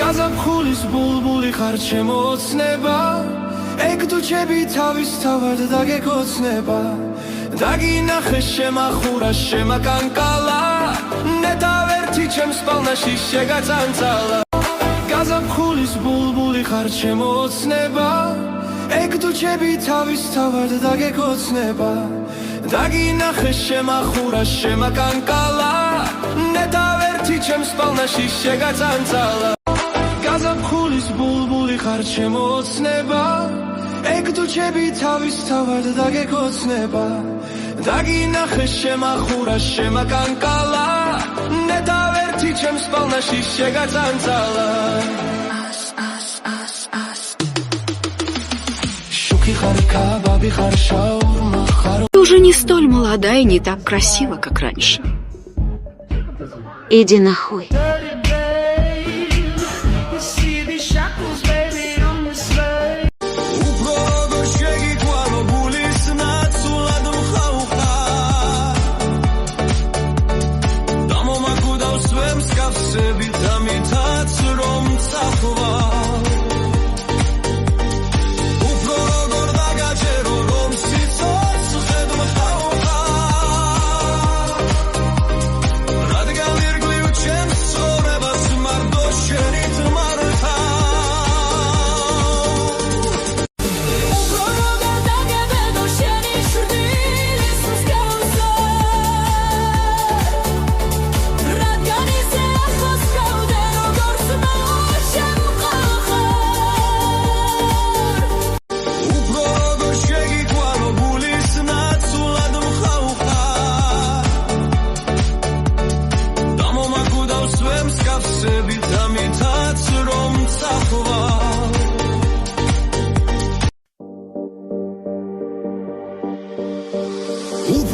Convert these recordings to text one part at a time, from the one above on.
გაზაფხულის ბულბული ხარ ჩემო ოცნება ეგ თუ ჩემი თავის თავად დაგეკოცნება დაგინახე შემახურა შემაკანკალა ნეტავერთი ჩემს პალნაში შეგაწანწალა გაზაფხულის ბულბული ხარ ჩემო ოცნება ეგ თუ ჩემი თავის თავად დაგეკოცნება დაგინახე შემახურა შემაკანკალა ნეტავერთი ჩემს პალნაში შეგაწანწალა გაზაფხულის ბულბული ხარ ჩემო ოცნება ეგ თუ ჩემი თავის თავად დაგეკოცნება დაგინახე შემახურა შემაკანკალა ნეტავერთი ჩემს პალნაში შეგაწანწალა შუქი ხარ კაბაბი ხარ შაურმა ხარ Ты уже не столь молода и не так красива, как раньше. Иди нахуй.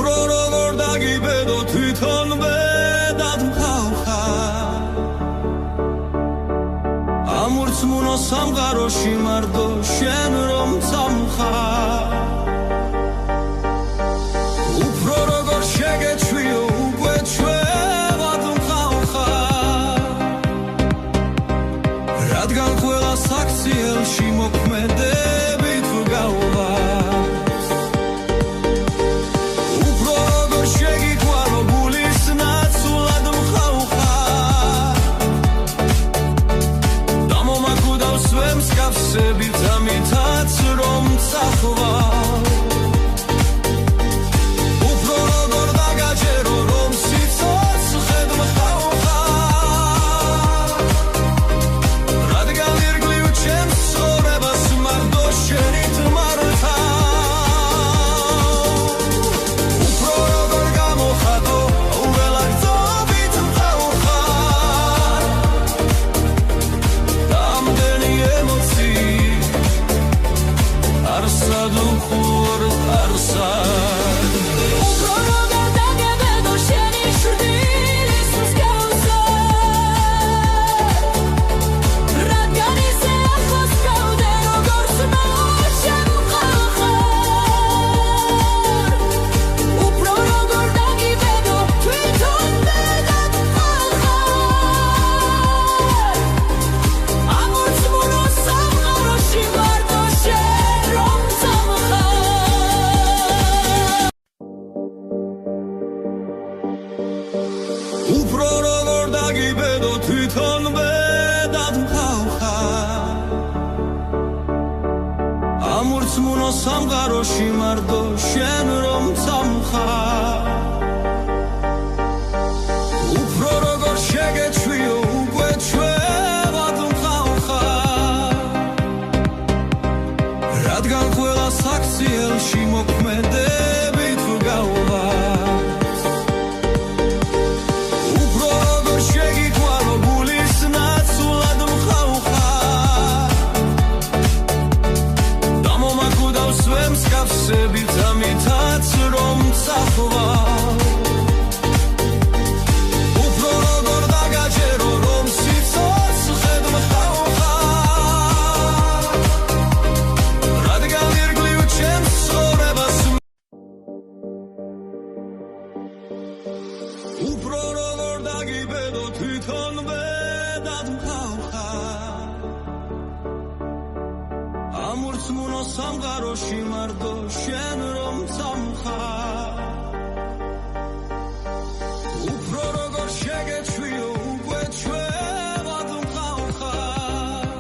უფრო როგორ დაგიბედო თვითონვე დადმხავხარ ამურცმუნო სამყაროში მარტო შენ რომ წამხარ უფრო როგორ შეგეჩვიო უკვე ჩვევად მხავხარ რადგან ყველა საქციელში მოქმედებით ვგავარ უფრო როგორ დაგიბედო თვითონვე დადმხავხარ ამურცმუნო სამყაროში მარტო შენ რომ წამხარ უფრო როგორ შეგეჩვიო უკვე ჩვევად მხავხარ რადგან ყველა საქციელში მოქმედებით ვგავარ Swim, scuff, sibby, tummy, გასმუნო სამყაროში მარტო შენ რომ წამხარ უფრო როგორ შეგეჩვიო უკვე ჩვენად მყავხარ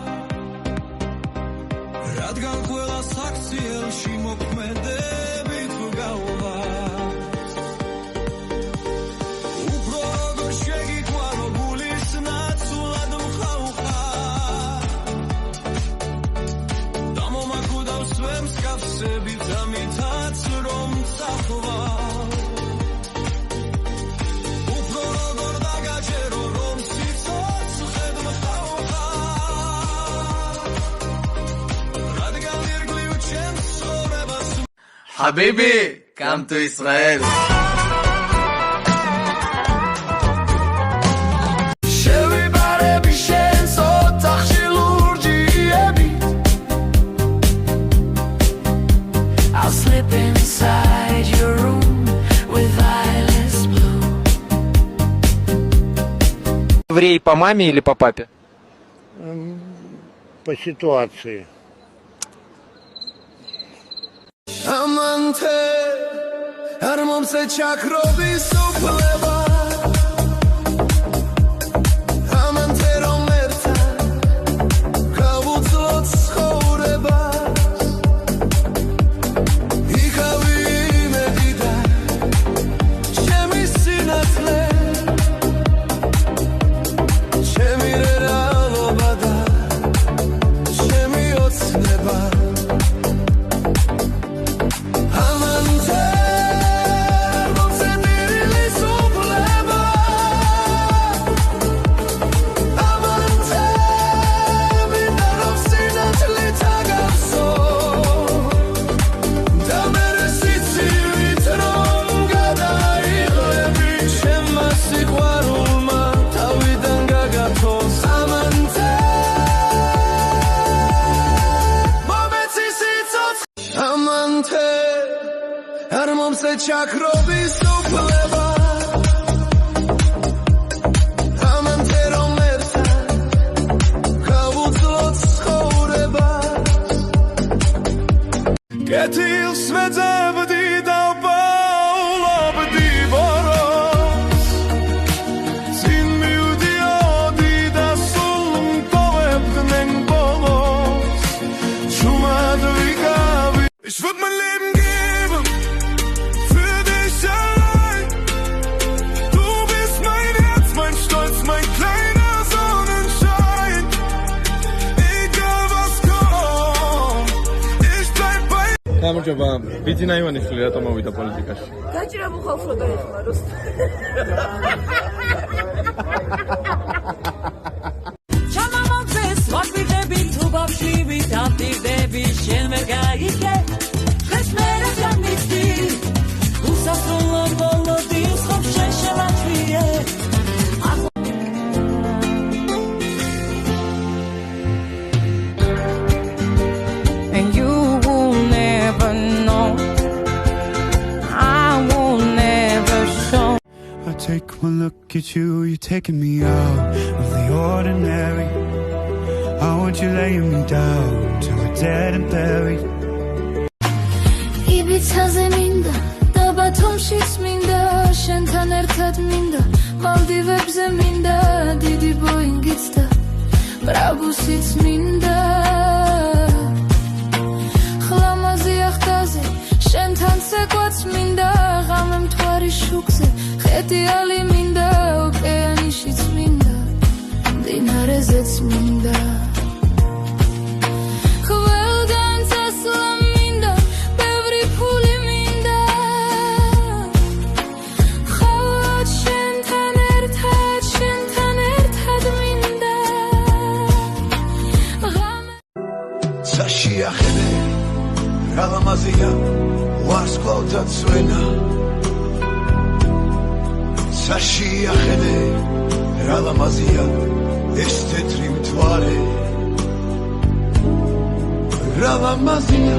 რადგან ყველა საქციელში მოქმედებით გავვარ უფრო როგორ შეგიყვანო გულის ნაცვლად მყავხარ დამომაკვდავს მსგავსები დამითაც რომ წახვარ უფრო როგორ დაგაჯერო რომ სიცოცხლედ მყავხარ რადგან ირგვლივ ჩემს ცხოვრებას Habibi, come to Israel. შევიბარები შენს ოთახში ლურჯიებით I'll slip inside your room with eyeless blue. Еврей по маме или по папе? По ситуации. ამანთე არ მომწე ჩაქრობის უფლება ამანთე რომ ერთად გავუძლოთ ცხოვრებას იქავი იმედი და ჩემი სინათლე ჩემი რეალობა და ჩემი ოცნება არ მომწე ჩაქრობის უფლება ამანთე რომ ერთად გავუძლოთ ცხოვრებას კეთილს ვეძებდი და ვპოულობდი ბოროს წინ მივდიოდი და სულ მტოვებდნენ ბოლოს ჩუმად ვიკავი Ich würd mein Leben geben für dich allein. Du bist mein Herz, mein Stolz, mein kleiner Sonnenschein. Egal was kommt, ich bleib bei dir. გამარჯობა, ბიძინა ივანიშვილი რატომ მოვიდა პოლიტიკაში? გაჭირა მოხალხო და ეხმაროს. ჩამამოწეს ვაკვირდები თუ ბავშვი ვიტავდები შენ ვერ გაიგე ხეს მე რა გამიცდი უსასრულო მოლოდის ხომ შენ შევაჩვიე And you will never know I will never show I take one look at you, you're taking me out of the ordinary. I want you laying me down till we're dead and buried. იბიცაზე მინდა და ბათუმშიც მინდა შენთან ერთად მინდა მალდივებზე მინდა დიდი ბოინგიც და ბრაბუსიც მინდა ხლამაზი ახტაზე შენთან ცეკვაც მინდა ღამე მთვარი შუქზე ხედიალი მინდა ოკეანეშიც მინდა მდინარეზეც მინდა შეახედე რა ლამაზია ვარსკვლავთა წვენა შეახედე რა ლამაზია ეს თეთრი მთვარე რა ლამაზია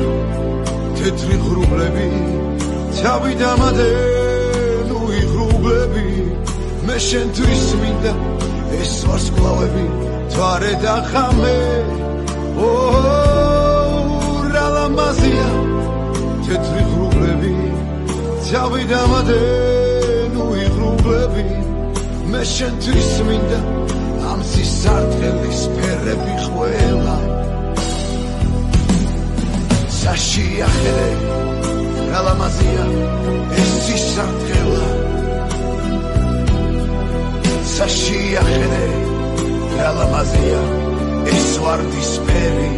თეთრი ღრუბლები თავი დამადე ნუი ღრუბლები მე შენთვის მინდა ეს ვარსკვლავები მთვარე და ხამე ლამაზია თეთრი ღრუბლები თავიდამადე ნუ იღრუბლები მე შენთვის მინდა ამ სისარტყელის ფერები ყველა საშიახედე რა ლამაზია ეს სისარტყელა საშიახედე რა ლამაზია ეს ვარდისფერი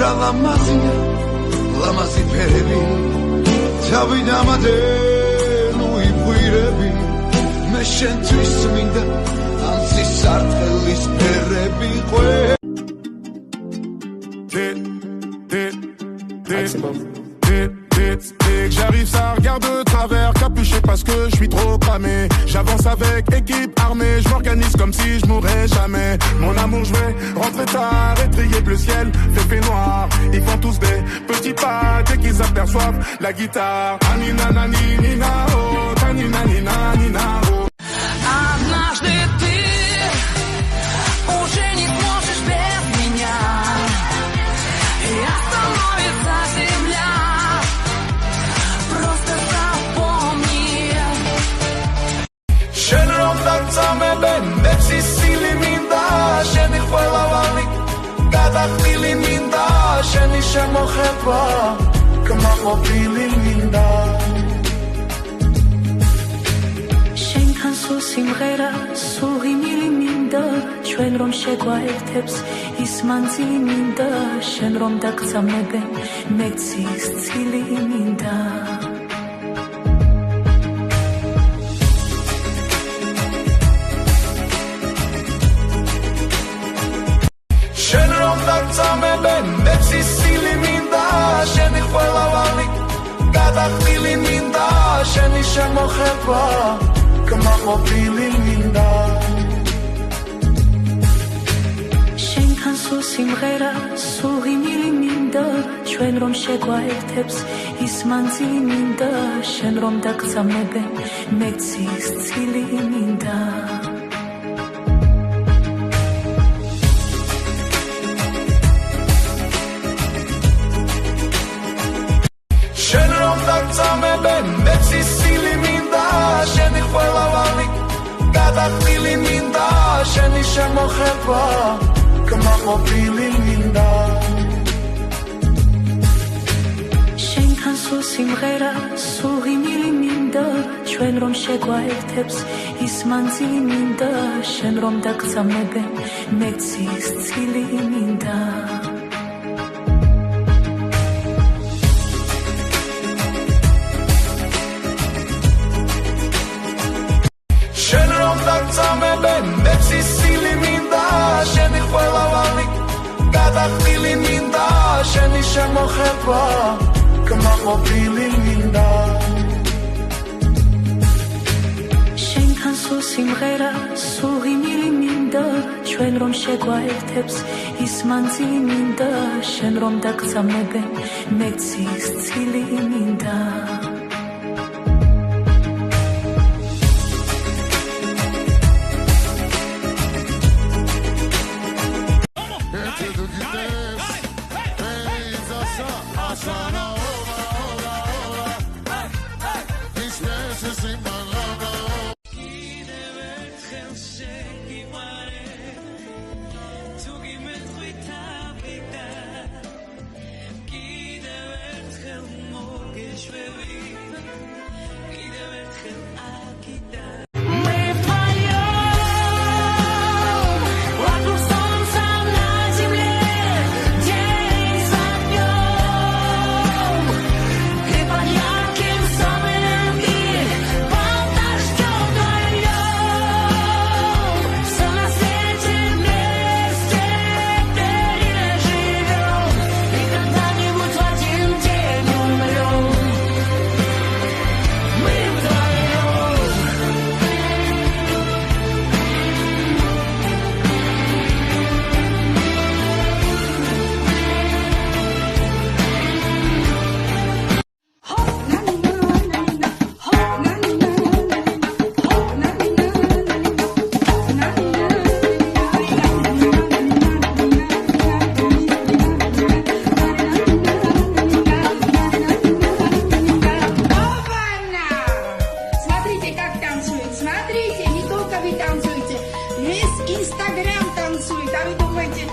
რა ლამაზია ლამაზი ფერები თავიდამადე ნუ იყვირები მე შენთვის მინდა ამ სისარტყელის ფერები ყველა J'arrive, ça regarde de travers, capuché parce que je suis trop cramé. J'avance avec équipe armée, je m'organise comme si je mourrais jamais. Mon amour, je vais rentrer tard, étrier bleu ciel, fait noir. Ils font tous des petits pas dès qu'ils aperçoivent la guitare. Anina nani nina oh, tanina nina nina oh. Однажды ты уже не сможешь без меня, и остановится земля. Просто запомни. შენ რომ დაგწამებენ მეცი სილი მინდა შენი ყველავანი გადახდილი მინდა შენი შემოხება კმაყოფილი მინდა შენთან სულ სიმღერა სულ ღიმილი მინდა ჩვენ რომ შეგვაერთებს ის მანძილი მინდა შენ რომ დაგწამებენ მეცის ცილი მინდა შენ რომ დაგწამებენ მეცი სილი მინდა შენი ყველავანი გადახდილი მინდა შენი შემოხება კმაყოფილი მინდა შენთან სულ სიმღერა სულ ღიმილი მინდა ჩვენ რომ შეგვაერთებს ის მანძილი მინდა შენ რომ დაგწამებენ მეცის ცილი მინდა შენ რომ დაგწამებენ მეცი სილი მინდა შენი ყველავანი გადახდილი მინდა შენი შემოხება კმაყოფილი მინდა შენთან სულ სიმღერა სულ ღიმილი მინდა ჩვენ რომ შეგვაერთებს ის მანძილი მინდა შენ რომ დაგწამებენ მეცის ცილი მინდა შენ რომ დაგწამებენ მეცი სილი მინდა შენი ყველავანი გადახდილი მინდა შენი შემოხება კმაყოფილი მინდა შენთან სულ სიმღერა სულ ღიმილი მინდა ჩვენ რომ შეგვაერთებს ის მანძილი მინდა შენ რომ დაგწამებენ მეცის ცილი მინდა Give it hell more, get ready. вы танцуете, весь Инстаграм танцует, а вы думаете,